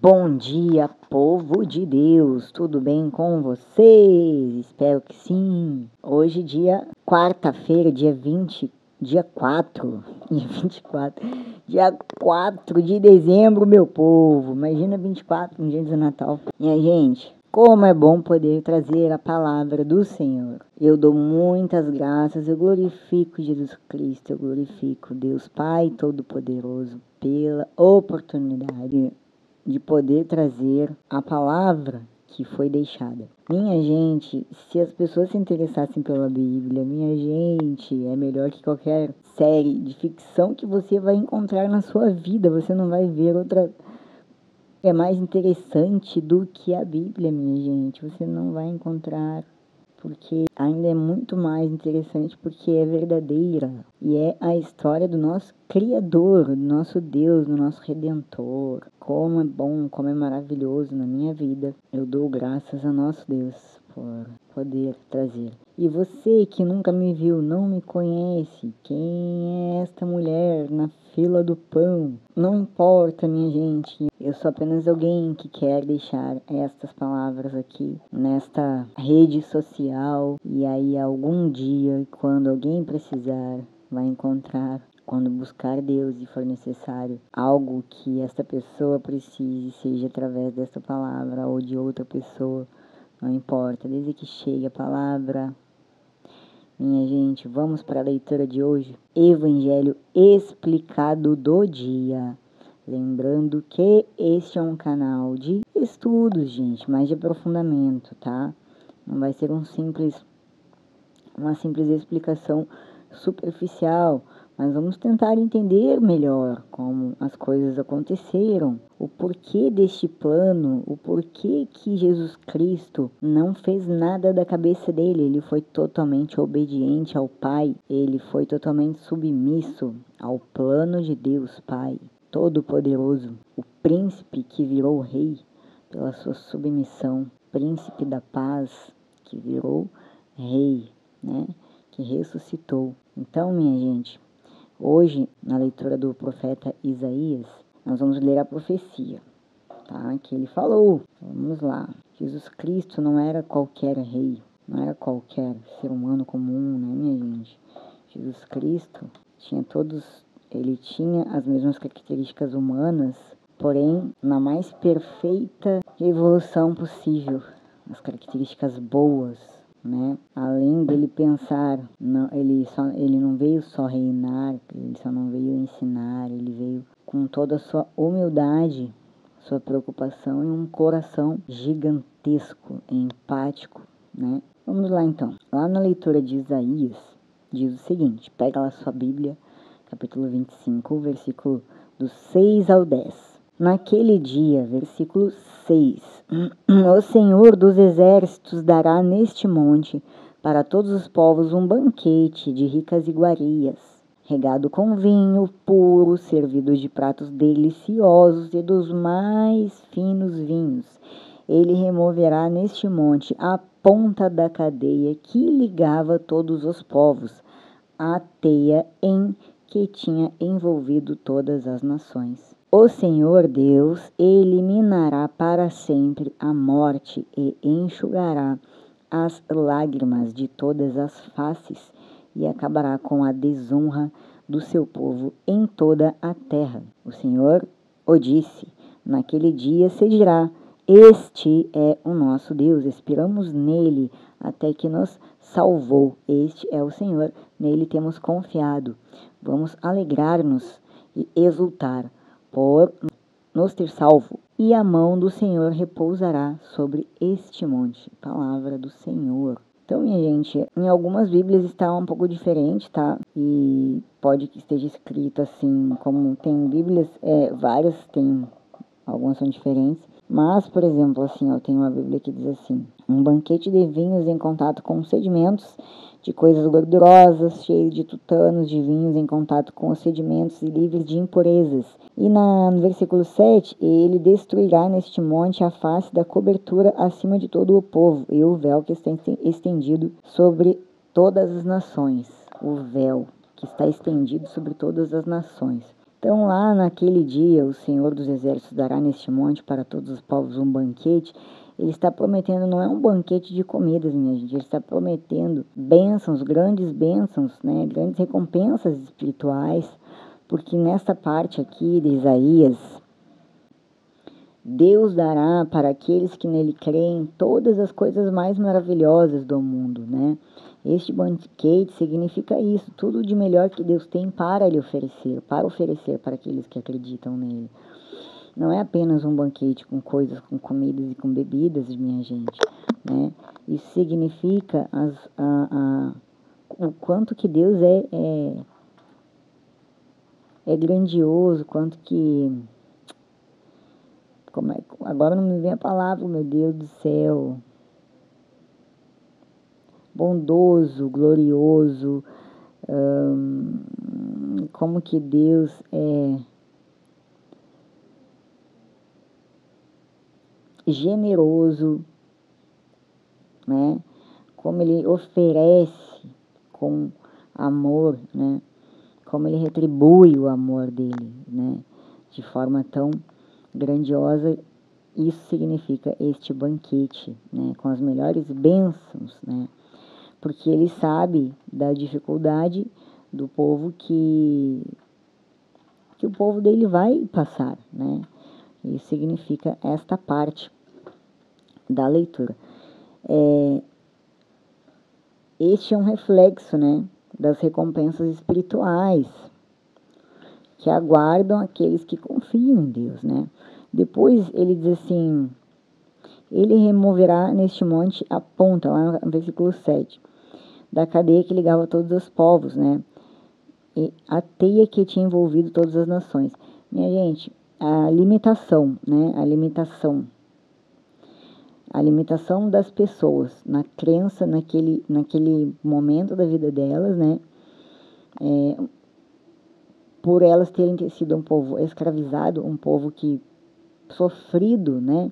Bom dia, povo de Deus, tudo bem com vocês? Espero que sim. Hoje, quarta-feira, dia 4 de dezembro, meu povo. Imagina 24, um dia de Natal. Minha gente, como é bom poder trazer a palavra do Senhor. Eu dou muitas graças, eu glorifico Jesus Cristo, eu glorifico Deus Pai Todo-Poderoso pela oportunidade de poder trazer a palavra que foi deixada. Minha gente, se as pessoas se interessassem pela Bíblia, minha gente, é melhor que qualquer série de ficção que você vai encontrar na sua vida. Você não vai ver outra. É mais interessante do que a Bíblia, minha gente. Você não vai encontrar, porque ainda é muito mais interessante, porque é verdadeira. E é a história do nosso Criador, do nosso Deus, do nosso Redentor. Como é bom, como é maravilhoso na minha vida. Eu dou graças a nosso Deus por poder trazer. E você que nunca me viu, não me conhece, quem é esta mulher na fila do pão? Não importa, minha gente, eu sou apenas alguém que quer deixar estas palavras aqui nesta rede social, e aí algum dia, quando alguém precisar, vai encontrar. Quando buscar Deus e for necessário algo que esta pessoa precise, seja através desta palavra ou de outra pessoa, não importa, desde que chegue a palavra. Minha gente, vamos para a leitura de hoje. Evangelho explicado do dia. Lembrando que este é um canal de estudos, gente, mais de aprofundamento, tá? Não vai ser uma simples explicação superficial, mas vamos tentar entender melhor como as coisas aconteceram, o porquê deste plano, o porquê que Jesus Cristo não fez nada da cabeça dele. Ele foi totalmente obediente ao Pai, ele foi totalmente submisso ao plano de Deus Pai Todo-Poderoso, o príncipe que virou rei pela sua submissão, príncipe da paz que virou rei, né? Que ressuscitou. Então, minha gente, hoje, na leitura do profeta Isaías, nós vamos ler a profecia, tá? Que ele falou. Vamos lá. Jesus Cristo não era qualquer rei, não era qualquer ser humano comum, né, minha gente? Jesus Cristo ele tinha as mesmas características humanas, porém, na mais perfeita evolução possível, as características boas, né? Além dele pensar, ele não veio só reinar, ele só não veio ensinar, ele veio com toda a sua humildade, sua preocupação e um coração gigantesco, empático, né? Vamos lá então. Lá na leitura de Isaías, diz o seguinte, pega lá sua Bíblia, capítulo 25, versículo do 6 ao 10. Naquele dia, versículo 6, o Senhor dos exércitos dará neste monte para todos os povos um banquete de ricas iguarias, regado com vinho puro, servido de pratos deliciosos e dos mais finos vinhos. Ele removerá neste monte a ponta da cadeia que ligava todos os povos, a teia em que tinha envolvido todas as nações. O Senhor Deus eliminará para sempre a morte e enxugará as lágrimas de todas as faces e acabará com a desonra do seu povo em toda a terra. O Senhor o disse, naquele dia se dirá, este é o nosso Deus, esperamos nele até que nos salvou. Este é o Senhor, nele temos confiado. Vamos alegrar-nos e exultar por nos ter salvo. E a mão do Senhor repousará sobre este monte. Palavra do Senhor. Então, minha gente, em algumas Bíblias está um pouco diferente, tá? E pode que esteja escrito assim, como tem Bíblias, várias tem, algumas são diferentes. Mas, por exemplo, assim, eu tenho uma Bíblia que diz assim, um banquete de vinhos em contato com sedimentos de coisas gordurosas, cheio de tutanos de vinhos em contato com os sedimentos e livres de impurezas. E no versículo 7, ele destruirá neste monte a face da cobertura acima de todo o povo, e o véu que está estendido sobre todas as nações. O véu que está estendido sobre todas as nações. Então lá naquele dia o Senhor dos Exércitos dará neste monte para todos os povos um banquete. Ele está prometendo, não é um banquete de comidas, minha gente, ele está prometendo bênçãos, né, grandes recompensas espirituais, porque nesta parte aqui de Isaías, Deus dará para aqueles que nele creem todas as coisas mais maravilhosas do mundo, né? Este banquete significa isso, tudo de melhor que Deus tem para lhe oferecer, para aqueles que acreditam nele. Não é apenas um banquete com coisas, com comidas e com bebidas, minha gente, né? Isso significa o quanto que Deus é grandioso, quanto que... agora não me vem a palavra, meu Deus do céu. Bondoso, glorioso, como que Deus é generoso, né? Como ele oferece com amor, né? Como ele retribui o amor dele, né? De forma tão grandiosa. Isso significa este banquete, né? Com as melhores bênçãos, né? Porque ele sabe da dificuldade do povo que o povo dele vai passar, né? Isso significa esta parte da leitura. Este é um reflexo, né, das recompensas espirituais que aguardam aqueles que confiam em Deus, né? Depois ele diz assim, ele removerá neste monte a ponta, lá no versículo 7, da cadeia que ligava todos os povos, né? E a teia que tinha envolvido todas as nações. Minha gente, a limitação, né? A limitação das pessoas na crença naquele momento da vida delas, né? Por elas terem sido um povo escravizado, um povo que sofrido, né?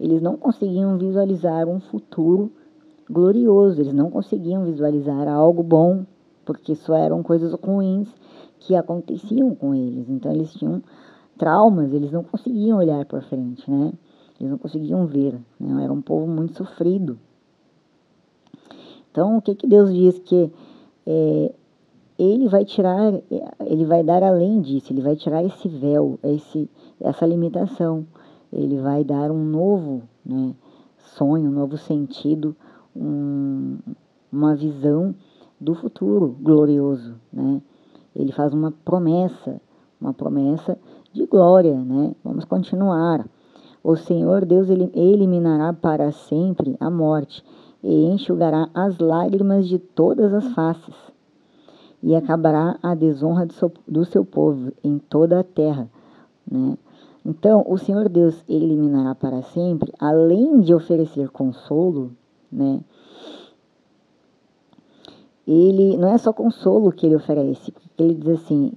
Eles não conseguiam visualizar um futuro glorioso, eles não conseguiam visualizar algo bom, porque só eram coisas ruins que aconteciam com eles. Então eles tinham traumas, eles não conseguiam olhar para frente, né? Eles não conseguiam ver, né? Era um povo muito sofrido. Então o que Deus diz que ele vai dar além disso, ele vai tirar esse véu, essa limitação. Ele vai dar um novo, né, sonho, um novo sentido, uma visão do futuro glorioso, né? Ele faz uma promessa de glória, né? Vamos continuar. O Senhor Deus ele eliminará para sempre a morte e enxugará as lágrimas de todas as faces e acabará a desonra do seu povo em toda a terra, né? Então, o Senhor Deus eliminará para sempre, além de oferecer consolo, né? Ele não é só consolo que ele oferece, porque ele diz assim,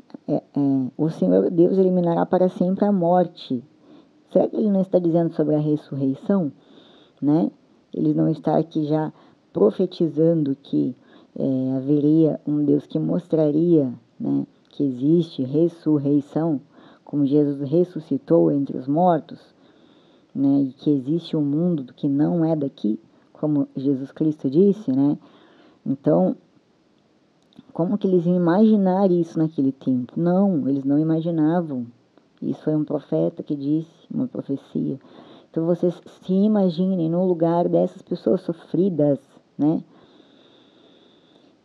o Senhor Deus eliminará para sempre a morte. Será que ele não está dizendo sobre a ressurreição, né? Ele não está aqui já profetizando que haveria um Deus que mostraria, né, que existe ressurreição, como Jesus ressuscitou entre os mortos, né, e que existe um mundo que não é daqui, como Jesus Cristo disse, né? Então, como que eles iam imaginar isso naquele tempo? Não, eles não imaginavam. Isso foi um profeta que disse, uma profecia. Então, vocês se imaginem no lugar dessas pessoas sofridas, né?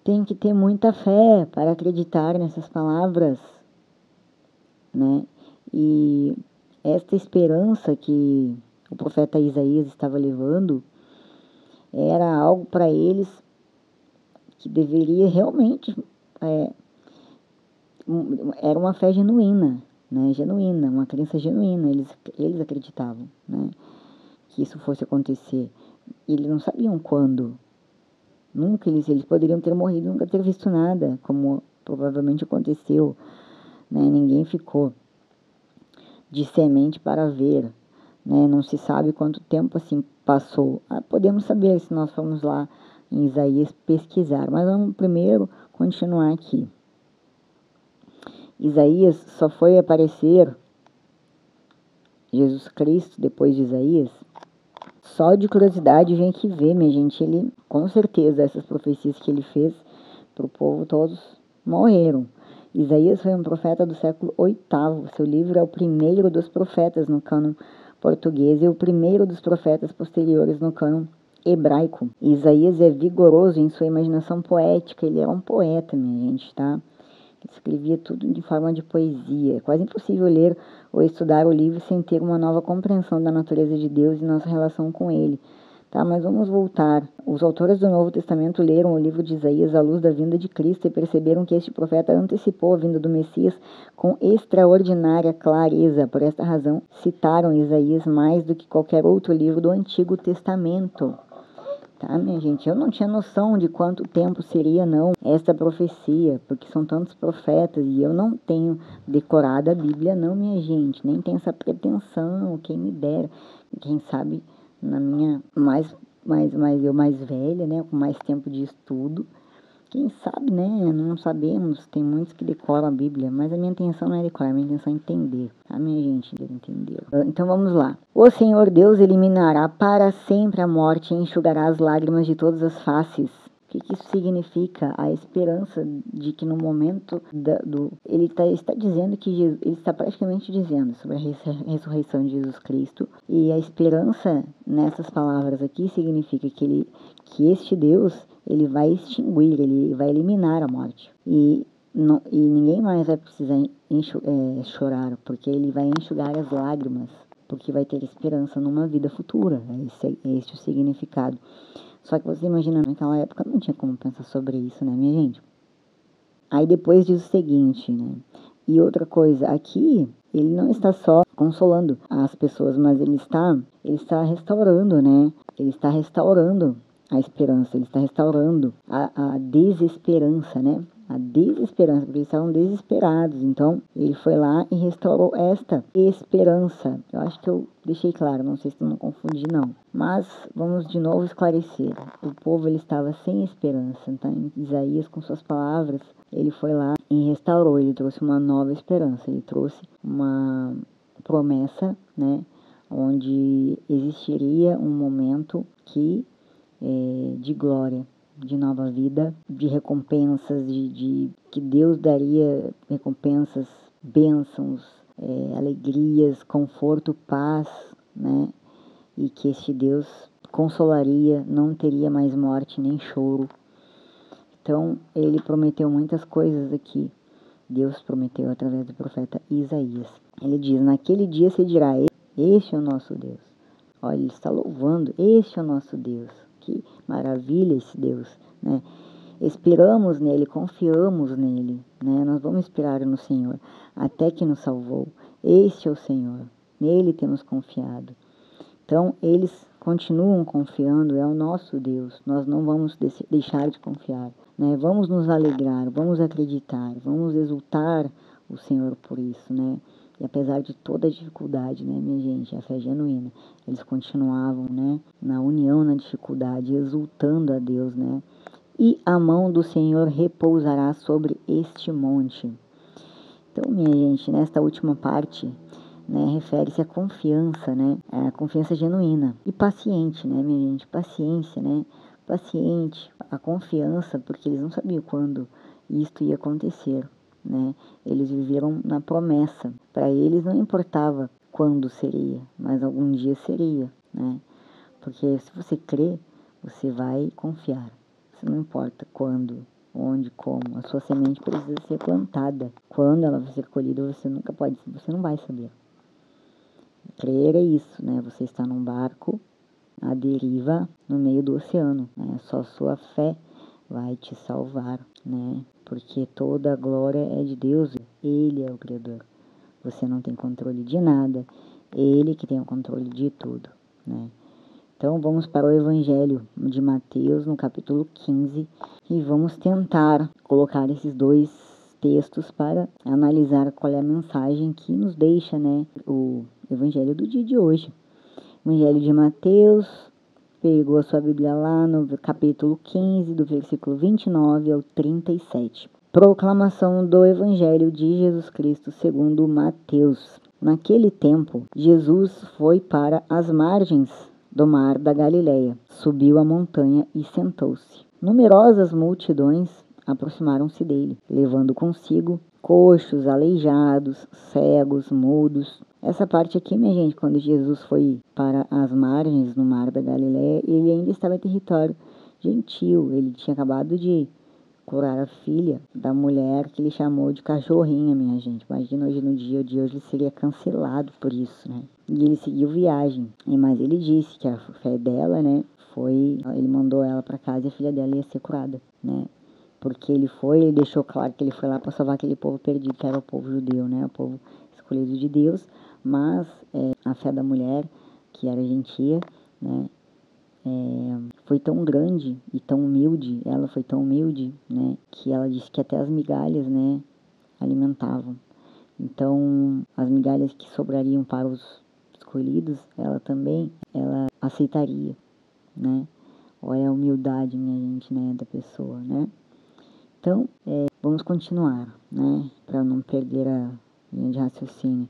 Tem que ter muita fé para acreditar nessas palavras, né? E esta esperança que o profeta Isaías estava levando era algo para eles que deveria realmente era uma fé genuína, né? Genuína, uma crença genuína. Eles acreditavam, né, que isso fosse acontecer. Eles não sabiam quando. Nunca eles poderiam ter morrido, nunca ter visto nada, como provavelmente aconteceu, né? Ninguém ficou de semente para ver, né? Não se sabe quanto tempo assim passou. Podemos saber se nós formos lá em Isaías pesquisar, mas vamos primeiro continuar aqui. Isaías só foi aparecer Jesus Cristo depois de Isaías? Só de curiosidade vem aqui ver, minha gente, ele, com certeza, essas profecias que ele fez para o povo, todos morreram. Isaías foi um profeta do século VIII, seu livro é o primeiro dos profetas no cânon português e o primeiro dos profetas posteriores no cânon hebraico. Isaías é vigoroso em sua imaginação poética, ele era um poeta, minha gente, tá? Ele escrevia tudo de forma de poesia. É quase impossível ler ou estudar o livro sem ter uma nova compreensão da natureza de Deus e nossa relação com ele. Tá, mas vamos voltar. Os autores do Novo Testamento leram o livro de Isaías à luz da vinda de Cristo e perceberam que este profeta antecipou a vinda do Messias com extraordinária clareza. Por esta razão, citaram Isaías mais do que qualquer outro livro do Antigo Testamento. Tá, minha gente? Eu não tinha noção de quanto tempo seria, não, esta profecia, porque são tantos profetas e eu não tenho decorado a Bíblia, não, minha gente. Nem tenho essa pretensão, quem me dera. Quem sabe, na minha eu mais velha, né, com mais tempo de estudo. Quem sabe, né? Não sabemos. Tem muitos que decoram a Bíblia, mas a minha intenção não é decorar, a minha intenção é entender. A minha gente entendeu. Então vamos lá. O Senhor Deus eliminará para sempre a morte e enxugará as lágrimas de todas as faces. O que isso significa? A esperança de que no momento ele está dizendo que Jesus, ele está praticamente dizendo sobre a ressurreição de Jesus Cristo, e a esperança nessas palavras aqui significa que este Deus, ele vai extinguir, ele vai eliminar a morte, e ninguém mais vai precisar chorar, porque ele vai enxugar as lágrimas, porque vai ter esperança numa vida futura. Esse é o significado. Só que você imagina, naquela época não tinha como pensar sobre isso, né, minha gente? Aí depois diz o seguinte, né? E outra coisa, aqui ele não está só consolando as pessoas, mas ele está restaurando, né? Ele está restaurando a esperança, ele está restaurando a desesperança, né? A desesperança, porque eles estavam desesperados. Então, ele foi lá e restaurou esta esperança. Eu acho que eu deixei claro, não sei se eu não confundi, não. Mas, vamos de novo esclarecer. O povo, ele estava sem esperança. Então, Isaías, com suas palavras, ele foi lá e restaurou. Ele trouxe uma nova esperança. Ele trouxe uma promessa, né? Onde existiria um momento de glória, de nova vida, de recompensas, de que Deus daria recompensas, bênçãos, alegrias, conforto, paz, né? E que este Deus consolaria, não teria mais morte nem choro. Então, ele prometeu muitas coisas aqui. Deus prometeu através do profeta Isaías. Ele diz, naquele dia se dirá, este é o nosso Deus. Olha, ele está louvando, este é o nosso Deus. Que maravilha esse Deus, né? Esperamos nele, confiamos nele, né? Nós vamos esperar no Senhor, até que nos salvou. Este é o Senhor, nele temos confiado. Então, eles continuam confiando, é o nosso Deus. Nós não vamos deixar de confiar, né? Vamos nos alegrar, vamos acreditar, vamos exultar o Senhor por isso, né? E apesar de toda a dificuldade, né, minha gente, a fé genuína, eles continuavam, né, na união, na dificuldade, exultando a Deus, né? E a mão do Senhor repousará sobre este monte. Então, minha gente, nesta última parte, né, refere-se à confiança, né, a confiança genuína e paciente, né, minha gente, paciência, né, paciente, a confiança, porque eles não sabiam quando isto ia acontecer, né, eles viveram na promessa, para eles não importava quando seria, mas algum dia seria, né, porque se você crê, você vai confiar, você não importa quando, onde, como, a sua semente precisa ser plantada, quando ela vai ser colhida, você não vai saber. Crer é isso, né? Você está num barco à deriva no meio do oceano, né? Só sua fé vai te salvar, né? Porque toda a glória é de Deus, Ele é o Criador. Você não tem controle de nada, Ele que tem o controle de tudo, né? Então vamos para o Evangelho de Mateus, no capítulo 15, e vamos tentar colocar esses dois textos para analisar qual é a mensagem que nos deixa, né, o Evangelho do dia de hoje. Evangelho de Mateus, pegou a sua Bíblia lá no capítulo 15, do versículo 29 ao 37. Proclamação do Evangelho de Jesus Cristo segundo Mateus. Naquele tempo, Jesus foi para as margens do mar da Galileia, subiu a montanha e sentou-se. Numerosas multidões aproximaram-se dele, levando consigo coxos, aleijados, cegos, mudos. Essa parte aqui, minha gente, quando Jesus foi para as margens no mar da Galileia, ele ainda estava em território gentil. Ele tinha acabado de curar a filha da mulher que ele chamou de cachorrinha, minha gente. Imagina hoje no dia de hoje ele seria cancelado por isso, né? E ele seguiu viagem. Mas ele disse que a fé dela, né, ele mandou ela para casa e a filha dela ia ser curada, né? Porque ele deixou claro que ele foi lá para salvar aquele povo perdido, que era o povo judeu, né? O povo escolhido de Deus. Mas a fé da mulher, que era gentia, né, foi tão grande e tão humilde, ela foi tão humilde, né, que ela disse que até as migalhas, né, alimentavam. Então, as migalhas que sobrariam para os escolhidos, ela aceitaria, né. Olha a humildade, minha gente, né, da pessoa, né. Então, vamos continuar, né, para não perder a linha de raciocínio.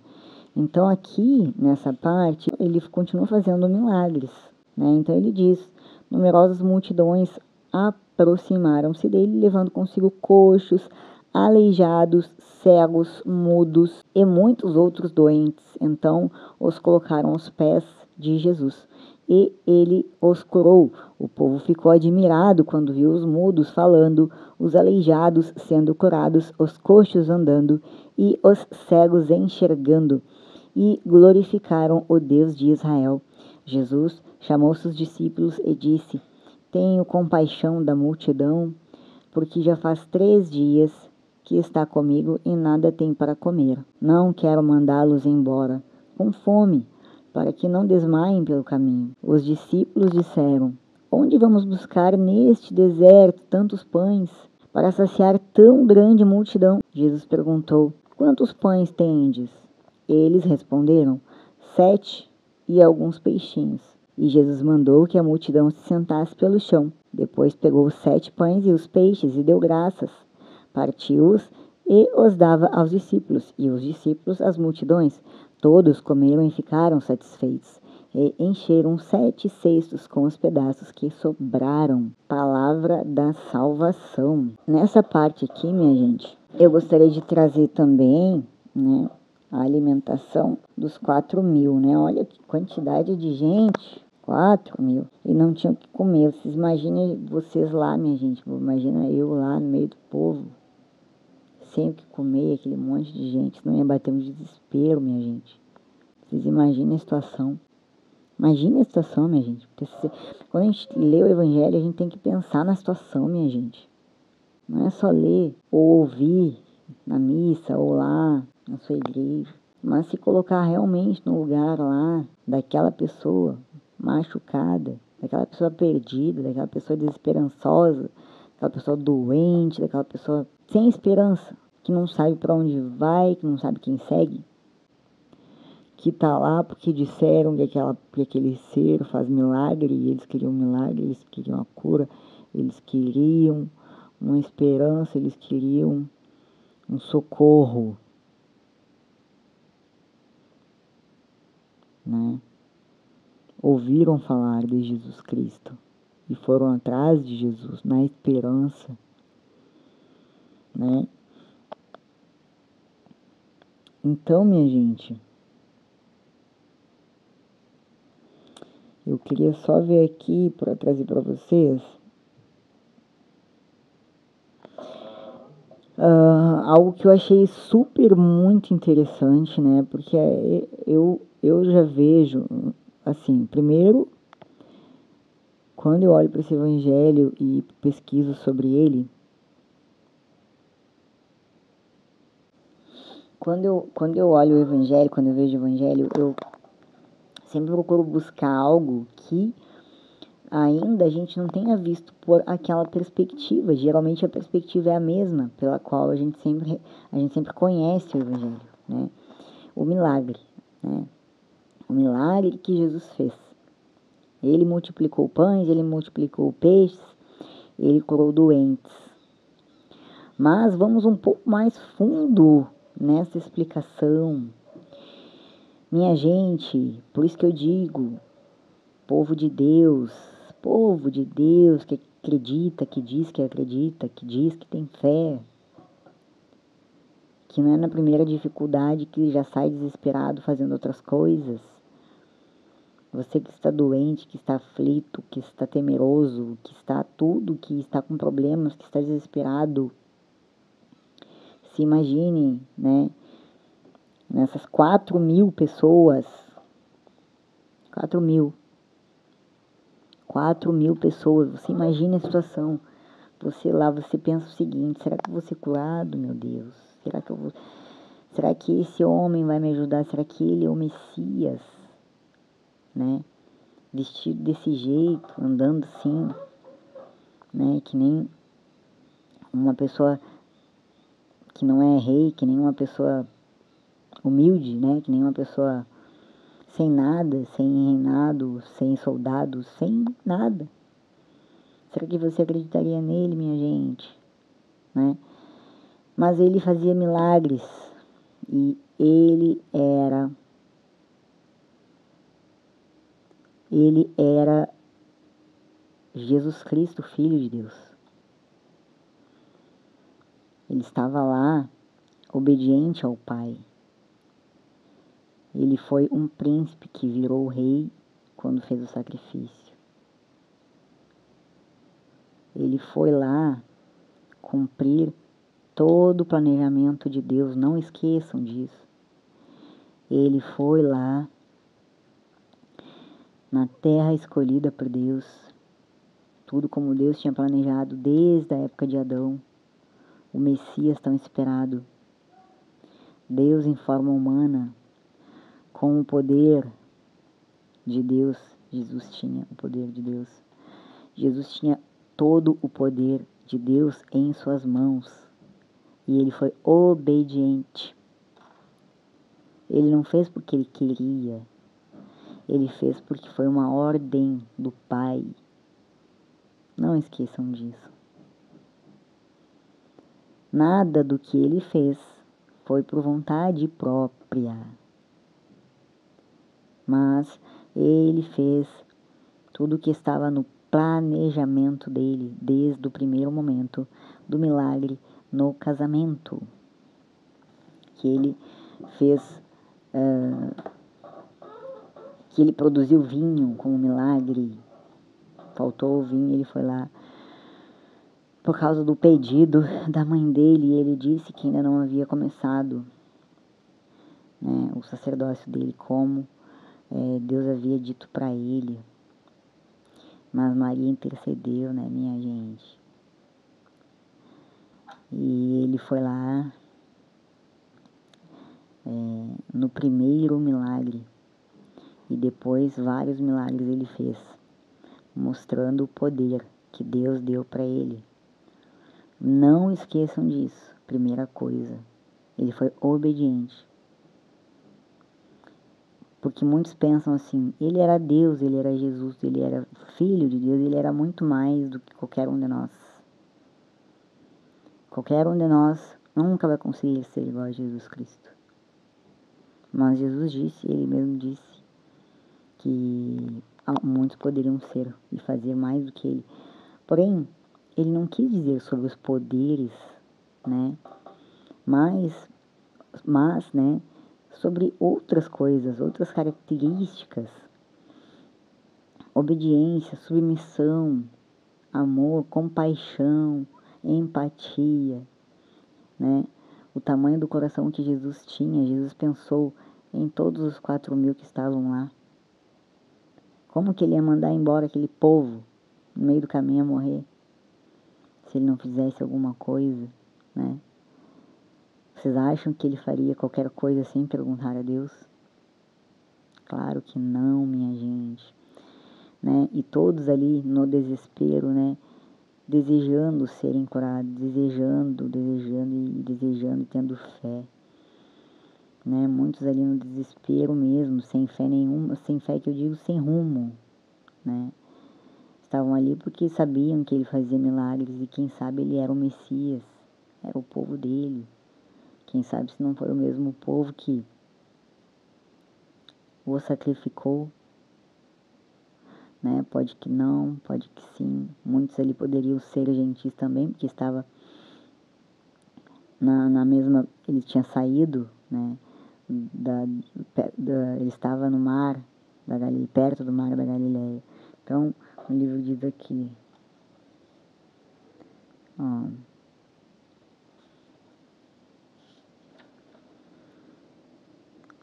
Então, aqui, nessa parte, ele continua fazendo milagres, né? Então, ele diz, numerosas multidões aproximaram-se dele, levando consigo coxos, aleijados, cegos, mudos e muitos outros doentes. Então, os colocaram aos pés de Jesus e ele os curou. O povo ficou admirado quando viu os mudos falando, os aleijados sendo curados, os coxos andando e os cegos enxergando, e glorificaram o Deus de Israel. Jesus chamou seus discípulos e disse: Tenho compaixão da multidão, porque já faz 3 dias que está comigo e nada tem para comer. Não quero mandá-los embora com fome, para que não desmaiem pelo caminho. Os discípulos disseram: Onde vamos buscar neste deserto tantos pães para saciar tão grande multidão? Jesus perguntou: Quantos pães tendes? Eles responderam: 7 e alguns peixinhos. E Jesus mandou que a multidão se sentasse pelo chão. Depois pegou os 7 pães e os peixes e deu graças. Partiu-os e os dava aos discípulos. E os discípulos às multidões. Todos comeram e ficaram satisfeitos. E encheram 7 cestos com os pedaços que sobraram. Palavra da salvação. Nessa parte aqui, minha gente, eu gostaria de trazer também, né, a alimentação dos 4.000, né? Olha que quantidade de gente, 4.000, e não tinham o que comer. Vocês imaginem vocês lá, minha gente, imagina eu lá no meio do povo, sem o que comer, aquele monte de gente, não ia bater um desespero, minha gente. Vocês imaginem a situação. Imagine a situação, minha gente. Porque quando a gente lê o Evangelho, a gente tem que pensar na situação, minha gente. Não é só ler ou ouvir na missa ou lá na sua igreja, mas se colocar realmente no lugar lá daquela pessoa machucada, daquela pessoa perdida, daquela pessoa desesperançosa, daquela pessoa doente, daquela pessoa sem esperança, que não sabe para onde vai, que não sabe quem segue, que tá lá porque disseram que aquele ser faz milagre, e eles queriam um milagre, eles queriam a cura, eles queriam uma esperança, eles queriam um socorro, né? Ouviram falar de Jesus Cristo e foram atrás de Jesus na esperança, né? Então, minha gente, eu queria só ver aqui para trazer para vocês algo que eu achei super muito interessante, né? Porque eu já vejo, assim, primeiro, quando eu olho para esse evangelho e pesquiso sobre ele, quando eu olho o evangelho, quando eu vejo o evangelho, eu sempre procuro buscar algo que ainda a gente não tenha visto por aquela perspectiva. Geralmente a perspectiva é a mesma pela qual a gente sempre conhece o evangelho, né? O milagre, né? O milagre que Jesus fez. Ele multiplicou pães, ele multiplicou peixes, ele curou doentes. Mas vamos um pouco mais fundo nessa explicação. Minha gente, por isso que eu digo, povo de Deus que acredita, que diz que acredita, que diz que tem fé, que não é na primeira dificuldade que já sai desesperado fazendo outras coisas. Você que está doente, que está aflito, que está temeroso, que está tudo, que está com problemas, que está desesperado, se imagine, né, nessas 4.000 pessoas, 4.000 pessoas, você imagina a situação, você lá, você pensa o seguinte, será que eu vou ser curado, meu Deus? Será que esse homem vai me ajudar? Será que ele é o Messias? Né? Vestido desse jeito, andando assim, né? Que nem uma pessoa que não é rei, que nem uma pessoa humilde, né? Que nem uma pessoa sem nada, sem reinado, sem soldados, sem nada. Será que você acreditaria nele, minha gente? Né? Mas ele fazia milagres e ele era Jesus Cristo, Filho de Deus. Ele estava lá, obediente ao Pai. Ele foi um príncipe que virou rei quando fez o sacrifício. Ele foi lá cumprir todo o planejamento de Deus, não esqueçam disso. Ele foi lá na terra escolhida por Deus, tudo como Deus tinha planejado desde a época de Adão, o Messias tão esperado. Deus em forma humana, com o poder de Deus, Jesus tinha o poder de Deus. Jesus tinha todo o poder de Deus em suas mãos e ele foi obediente. Ele não fez porque ele queria, ele fez porque foi uma ordem do Pai. Não esqueçam disso. Nada do que ele fez foi por vontade própria, mas ele fez tudo o que estava no planejamento dele desde o primeiro momento do milagre no casamento, que ele fez, que ele produziu vinho como milagre, faltou o vinho, ele foi lá por causa do pedido da mãe dele, e ele disse que ainda não havia começado, né, o sacerdócio dele, como Deus havia dito para ele. Mas Maria intercedeu, né, minha gente? E ele foi lá no primeiro milagre. E depois vários milagres ele fez, mostrando o poder que Deus deu para ele. Não esqueçam disso, primeira coisa. Ele foi obediente. Porque muitos pensam assim, ele era Deus, ele era Jesus, ele era filho de Deus, ele era muito mais do que qualquer um de nós. Qualquer um de nós nunca vai conseguir ser igual a Jesus Cristo. Mas Jesus disse, ele mesmo disse, que muitos poderiam ser e fazer mais do que ele. Porém, ele não quis dizer sobre os poderes, né? Mas, né, sobre outras coisas, outras características, obediência, submissão, amor, compaixão, empatia, né? O tamanho do coração que Jesus tinha, Jesus pensou em todos os 4.000 que estavam lá. Como que ele ia mandar embora aquele povo no meio do caminho a morrer? Se ele não fizesse alguma coisa, né? Vocês acham que ele faria qualquer coisa sem perguntar a Deus? Claro que não, minha gente, né? E todos ali no desespero, né? Desejando serem curados, desejando e tendo fé, né? Muitos ali no desespero mesmo, sem fé nenhuma, sem fé que eu digo sem rumo, né? Estavam ali porque sabiam que ele fazia milagres e quem sabe ele era o Messias, era o povo dele. Quem sabe se não foi o mesmo povo que o sacrificou, né? Pode que não, pode que sim. Muitos ali poderiam ser gentis também, porque estava na mesma, ele tinha saído, né? Ele estava no mar da Galileia, perto do mar da Galileia. Então, o livro diz aqui, ó,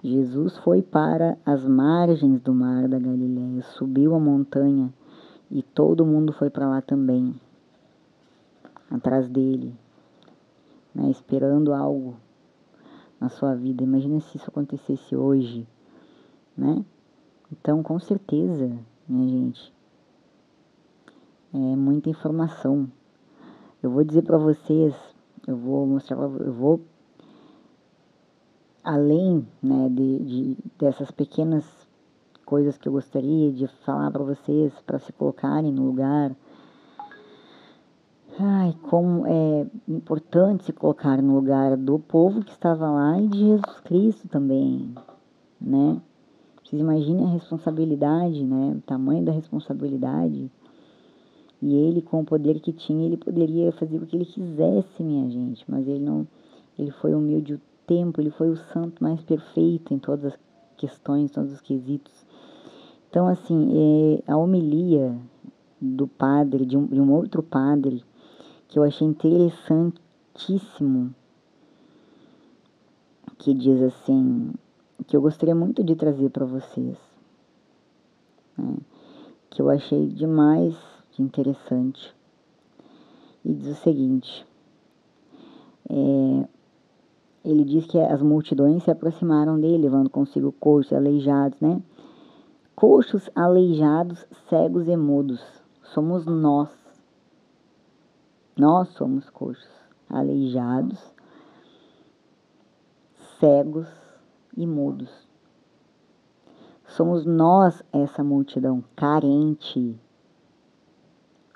Jesus foi para as margens do mar da Galileia, subiu a montanha e todo mundo foi para lá também, atrás dele, né, esperando algo na sua vida. Imagina se isso acontecesse hoje, né? Então, com certeza, minha gente, é muita informação. Eu vou dizer para vocês, eu vou mostrar, eu vou além, né, dessas pequenas coisas que eu gostaria de falar para vocês, para se colocarem no lugar. Ai, como é importante se colocar no lugar do povo que estava lá e de Jesus Cristo também, né? Vocês imaginem a responsabilidade, né? O tamanho da responsabilidade. E ele, com o poder que tinha, ele poderia fazer o que ele quisesse, minha gente. Mas ele não, ele foi humilde o tempo, ele foi o santo mais perfeito em todas as questões, todos os quesitos. Então, assim, a homilia do padre, de um outro padre, que eu achei interessantíssimo, que diz assim, que eu gostaria muito de trazer para vocês, né? Que eu achei demais de interessante. E diz o seguinte, ele diz que as multidões se aproximaram dele, levando consigo coxos, aleijados, né? Coxos, aleijados, cegos e mudos. Somos nós. Nós somos coxos, aleijados, cegos e mudos. Somos nós essa multidão carente.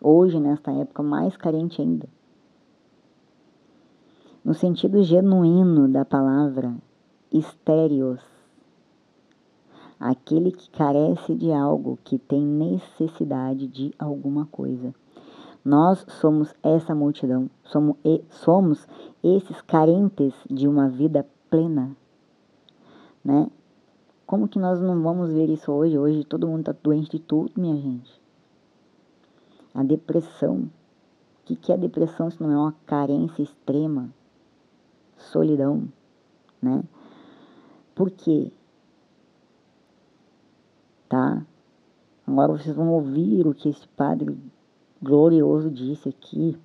Hoje, nesta época, mais carente ainda. No sentido genuíno da palavra, estéreos. Aquele que carece de algo, que tem necessidade de alguma coisa. Nós somos essa multidão, somos esses carentes de uma vida plena, né? Como que nós não vamos ver isso hoje? Hoje todo mundo está doente de tudo, minha gente. A depressão. O que é a depressão se não é uma carência extrema? Solidão, né? Por quê? Tá? Agora vocês vão ouvir o que esse padre glorioso disse aqui,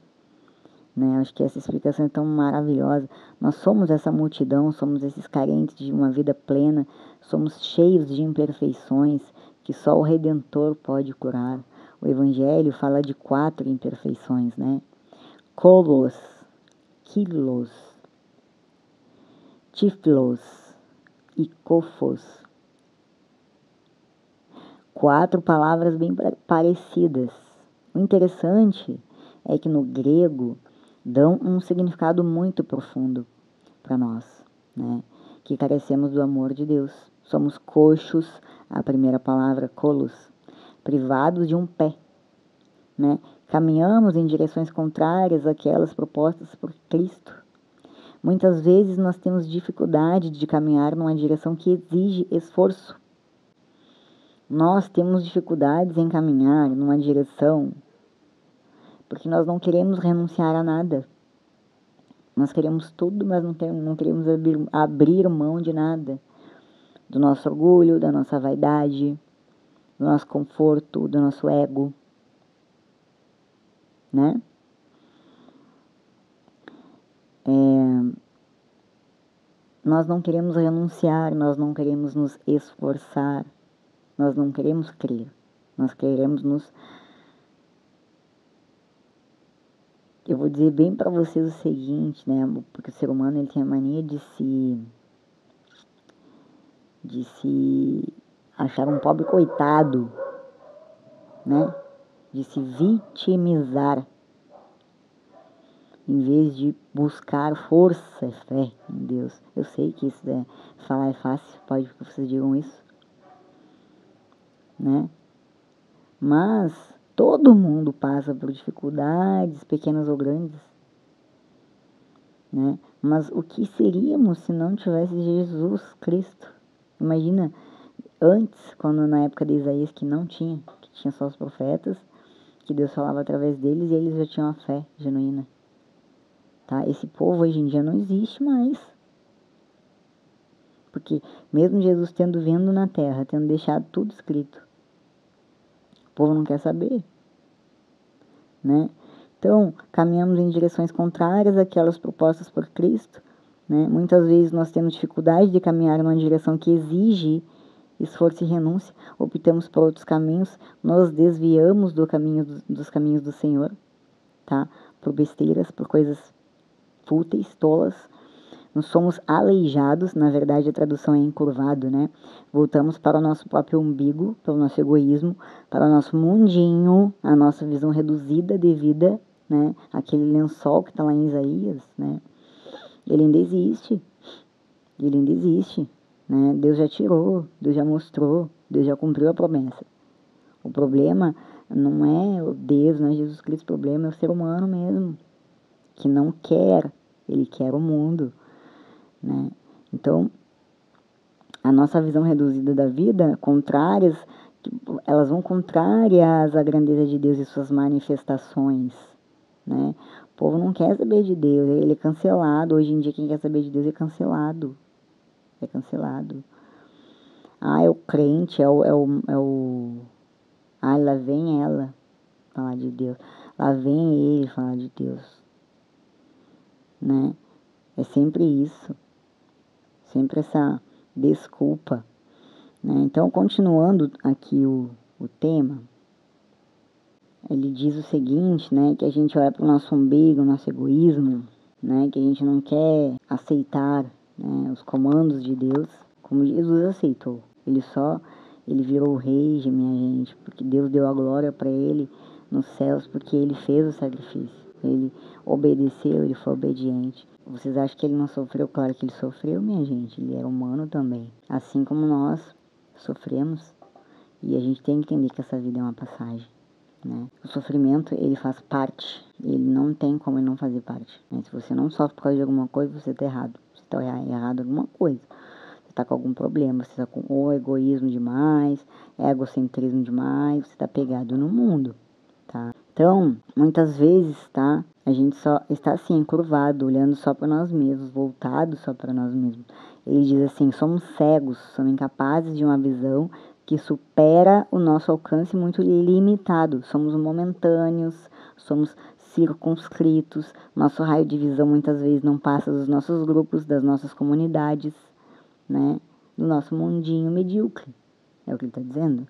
né? Acho que essa explicação é tão maravilhosa. Nós somos essa multidão, somos esses carentes de uma vida plena, somos cheios de imperfeições que só o Redentor pode curar. O Evangelho fala de 4 imperfeições, né? Kolos, kilos, tiflos e kofos. 4 palavras bem parecidas. O interessante é que no grego dão um significado muito profundo para nós, né? Que carecemos do amor de Deus. Somos coxos, a primeira palavra, colos, privados de um pé, né? Caminhamos em direções contrárias àquelas propostas por Cristo. Muitas vezes nós temos dificuldade de caminhar numa direção que exige esforço. Nós temos dificuldades em caminhar numa direção porque nós não queremos renunciar a nada. Nós queremos tudo, mas não queremos abrir mão de nada. Do nosso orgulho, da nossa vaidade, do nosso conforto, do nosso ego, né? Nós não queremos renunciar, nós não queremos nos esforçar, nós não queremos crer, nós queremos nos... Eu vou dizer bem para vocês o seguinte, né? Porque o ser humano ele tem a mania de se achar um pobre coitado, né? De se vitimizar, em vez de buscar força e fé em Deus. Eu sei que isso falar é fácil, pode que vocês digam isso, né? Mas todo mundo passa por dificuldades, pequenas ou grandes, né? Mas o que seríamos se não tivesse Jesus Cristo? Imagina, antes, quando na época de Isaías que não tinha, que tinha só os profetas, que Deus falava através deles e eles já tinham a fé genuína, tá? Esse povo hoje em dia não existe mais. Porque mesmo Jesus tendo vindo na terra, tendo deixado tudo escrito, o povo não quer saber, né? Então, caminhamos em direções contrárias àquelas propostas por Cristo, né? Muitas vezes nós temos dificuldade de caminhar numa direção que exige esforço e renúncia, optamos por outros caminhos, nos desviamos dos caminhos do Senhor, tá? Por besteiras, por coisas fúteis, tolas. Nós somos aleijados, na verdade a tradução é encurvado, né? Voltamos para o nosso próprio umbigo, para o nosso egoísmo, para o nosso mundinho, a nossa visão reduzida de vida, né? Aquele lençol que está lá em Isaías, né? Ele ainda existe, né? Deus já tirou, Deus já mostrou, Deus já cumpriu a promessa. O problema não é o Deus, não é Jesus Cristo, o problema é o ser humano mesmo, que não quer, ele quer o mundo, né? Então, a nossa visão reduzida da vida, elas vão contrárias à grandeza de Deus e suas manifestações, né? O povo não quer saber de Deus, ele é cancelado. Hoje em dia, quem quer saber de Deus é cancelado. É cancelado. Ah, é o crente, ah, lá vem ela falar de Deus. Lá vem ele falar de Deus, né? É sempre isso. Sempre essa desculpa, né? Então, continuando aqui o tema, ele diz o seguinte, né? Que a gente olha para o nosso umbigo, nosso egoísmo, né? Que a gente não quer aceitar, né, os comandos de Deus, como Jesus aceitou. Ele virou o rei, minha gente, porque Deus deu a glória para ele nos céus, porque ele fez o sacrifício. Ele obedeceu, ele foi obediente. Vocês acham que ele não sofreu? Claro que ele sofreu, minha gente. Ele era humano também. Assim como nós sofremos. E a gente tem que entender que essa vida é uma passagem, né? O sofrimento, ele faz parte. Ele não tem como ele não fazer parte, né? Se você não sofre por causa de alguma coisa, você está errado. Você está errado em alguma coisa. Você está com algum problema. Você está com ou egoísmo demais, egocentrismo demais. Você está pegado no mundo, tá? Então, muitas vezes, tá? A gente só está assim, encurvado, olhando só para nós mesmos, voltado só para nós mesmos. Ele diz assim, somos cegos, somos incapazes de uma visão que supera o nosso alcance muito limitado. Somos momentâneos, somos circunscritos, nosso raio de visão muitas vezes não passa dos nossos grupos, das nossas comunidades, né? Do nosso mundinho medíocre, é o que ele está dizendo.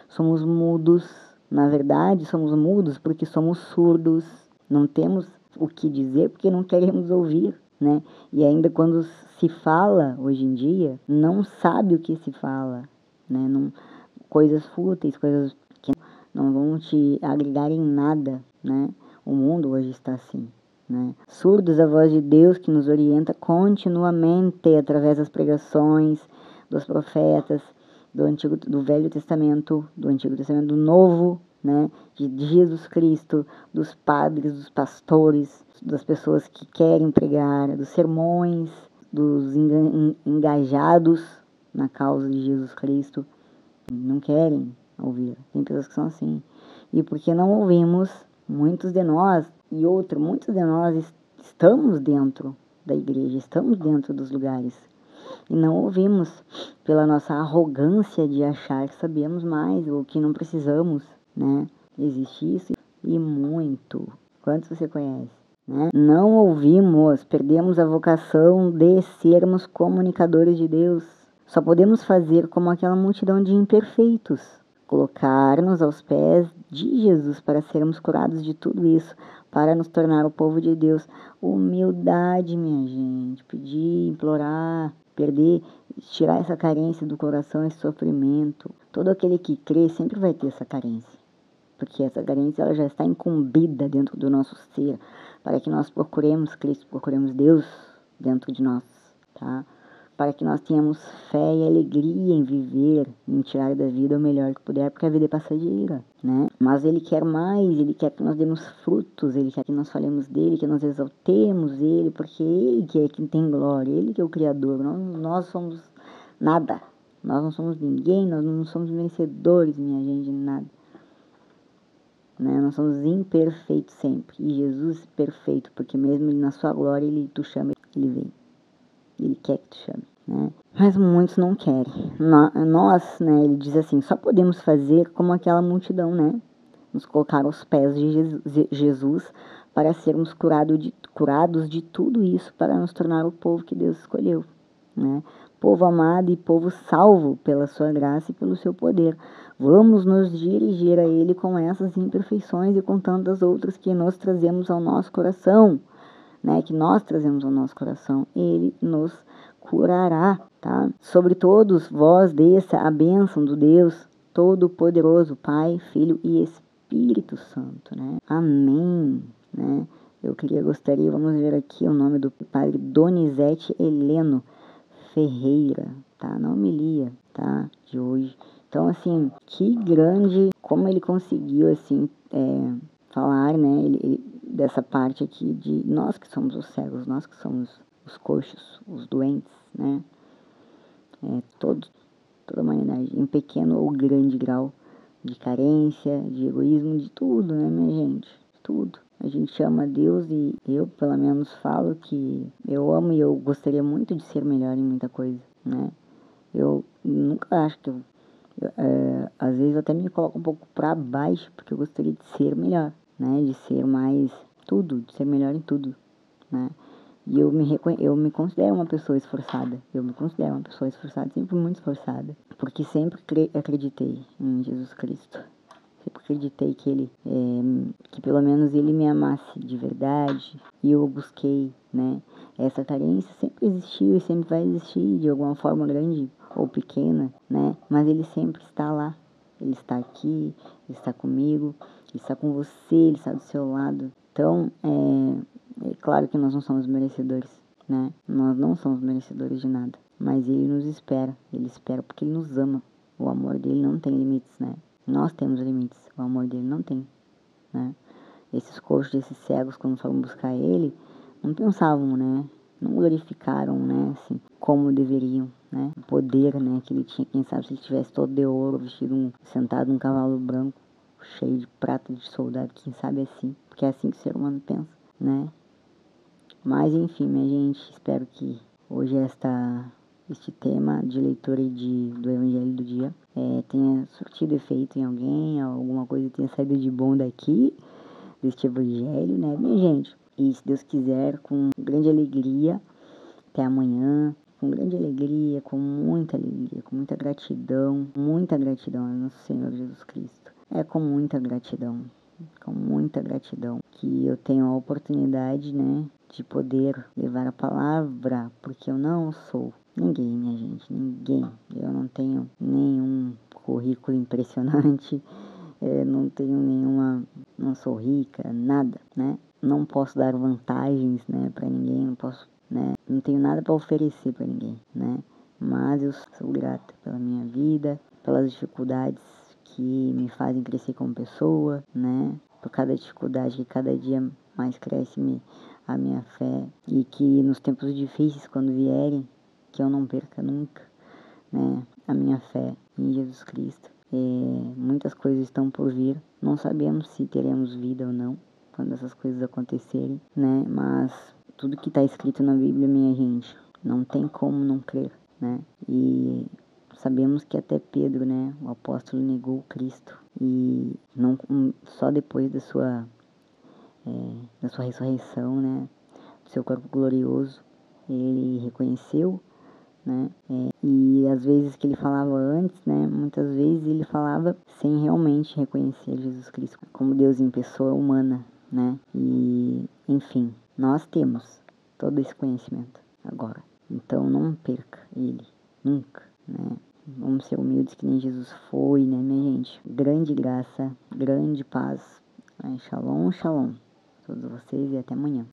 Somos mudos, na verdade somos mudos porque somos surdos, não temos o que dizer porque não queremos ouvir, né? E ainda quando se fala hoje em dia, não sabe o que se fala, né? Não, coisas fúteis, coisas que não vão te agregar em nada, né? O mundo hoje está assim, né? Surdos à voz de Deus que nos orienta continuamente através das pregações dos profetas, do Velho Testamento, do Antigo Testamento, do Novo, né? De Jesus Cristo, dos padres, dos pastores, das pessoas que querem pregar, dos sermões, dos engajados na causa de Jesus Cristo, não querem ouvir. Tem pessoas que são assim. E porque não ouvimos, muitos de nós estamos dentro da igreja, estamos dentro dos lugares. E não ouvimos pela nossa arrogância de achar que sabemos mais ou que não precisamos, né? Existe isso e muito. Quantos você conhece, né? Não ouvimos, perdemos a vocação de sermos comunicadores de Deus. Só podemos fazer como aquela multidão de imperfeitos, colocar-nos aos pés de Jesus para sermos curados de tudo isso, para nos tornar o povo de Deus. Humildade, minha gente, pedir, implorar, tirar essa carência do coração, esse sofrimento. Todo aquele que crê sempre vai ter essa carência, porque essa carência ela já está incumbida dentro do nosso ser, para que nós procuremos Cristo, procuremos Deus dentro de nós, tá? Para que nós tenhamos fé e alegria em viver, em tirar da vida o melhor que puder, porque a vida é passageira, né? Mas Ele quer mais, Ele quer que nós demos frutos, Ele quer que nós falemos dEle, que nós exaltemos Ele, porque Ele que é quem tem glória, Ele que é o Criador, nós somos nada, nós não somos ninguém, nós não somos vencedores, minha gente, de nada. Né? Nós somos imperfeitos sempre, e Jesus é perfeito, porque mesmo Ele na sua glória, Ele tu chama, Ele vem. Ele quer que tu chame, né? Mas muitos não querem. Nós, né, ele diz assim, só podemos fazer como aquela multidão, né? Nos colocar aos pés de Jesus para sermos curados de tudo isso, para nos tornar o povo que Deus escolheu, né? Povo amado e povo salvo pela sua graça e pelo seu poder. Vamos nos dirigir a Ele com essas imperfeições e com tantas outras que nós trazemos ao nosso coração, né, que nós trazemos ao nosso coração, Ele nos curará, tá? Sobre todos vós desça a bênção do Deus Todo-Poderoso, Pai, Filho e Espírito Santo, né? Amém, né? Gostaria, vamos ver aqui o nome do Padre Donizete Heleno Ferreira, tá? Na homilia, tá? De hoje. Então, assim, que grande, como ele conseguiu, assim, falar, né? Dessa parte aqui de nós que somos os cegos, nós que somos os coxos, os doentes, né? Toda a humanidade, em pequeno ou grande grau de carência, de egoísmo, de tudo, né, minha gente? Tudo. A gente ama Deus e eu, pelo menos, falo que eu amo e eu gostaria muito de ser melhor em muita coisa, né? Eu nunca acho que às vezes eu até me coloco um pouco para baixo, porque eu gostaria de ser melhor, né? De ser mais tudo, de ser melhor em tudo, né? E eu me considero uma pessoa esforçada. Eu me considero uma pessoa esforçada, sempre muito esforçada. Porque sempre acreditei em Jesus Cristo. Sempre acreditei que Ele, que pelo menos Ele me amasse de verdade. E eu busquei, né? Essa carência sempre existiu e sempre vai existir de alguma forma grande ou pequena, né? Mas Ele sempre está lá. Ele está aqui, Ele está comigo, Ele está com você, Ele está do seu lado. Então, é claro que nós não somos merecedores, né? Nós não somos merecedores de nada. Mas Ele nos espera. Ele espera porque Ele nos ama. O amor dele não tem limites, né? Nós temos limites. O amor dele não tem, né? Esses coxos, esses cegos, quando foram buscar Ele, não pensavam, né? Não glorificaram, né? Assim, como deveriam, né? O poder, né? Que Ele tinha. Quem sabe se Ele tivesse todo de ouro, vestido, sentado num cavalo branco, cheio de prata de soldado. Quem sabe assim. Porque é assim que o ser humano pensa, né? Mas enfim, minha gente, espero que hoje este tema de leitura do Evangelho do dia tenha surtido efeito em alguém, alguma coisa tenha saído de bom daqui, deste Evangelho, né, minha gente? E se Deus quiser, com grande alegria, até amanhã, com grande alegria, com muita gratidão ao nosso Senhor Jesus Cristo. Com muita gratidão, que eu tenho a oportunidade, né, de poder levar a palavra, porque eu não sou ninguém, minha gente, ninguém. Eu não tenho nenhum currículo impressionante, não sou rica, nada, né? Não posso dar vantagens, né, para ninguém, não tenho nada para oferecer para ninguém, né? Mas eu sou grata pela minha vida, pelas dificuldades que me fazem crescer como pessoa, né? Por cada dificuldade que cada dia mais cresce a minha fé e que nos tempos difíceis, quando vierem, que eu não perca nunca, né? A minha fé em Jesus Cristo. Muitas coisas estão por vir, não sabemos se teremos vida ou não quando essas coisas acontecerem, né? Mas tudo que está escrito na Bíblia, minha gente, não tem como não crer, né? E sabemos que até Pedro, né, o apóstolo, negou Cristo e não só depois da sua ressurreição, né, do seu corpo glorioso, ele reconheceu, né, e às vezes que ele falava antes, né, muitas vezes ele falava sem realmente reconhecer Jesus Cristo como Deus em pessoa humana, né, e enfim, nós temos todo esse conhecimento agora, então não perca ele, nunca, né. Vamos ser humildes que nem Jesus foi, né, minha gente? Grande graça, grande paz. Shalom, shalom a todos vocês e até amanhã.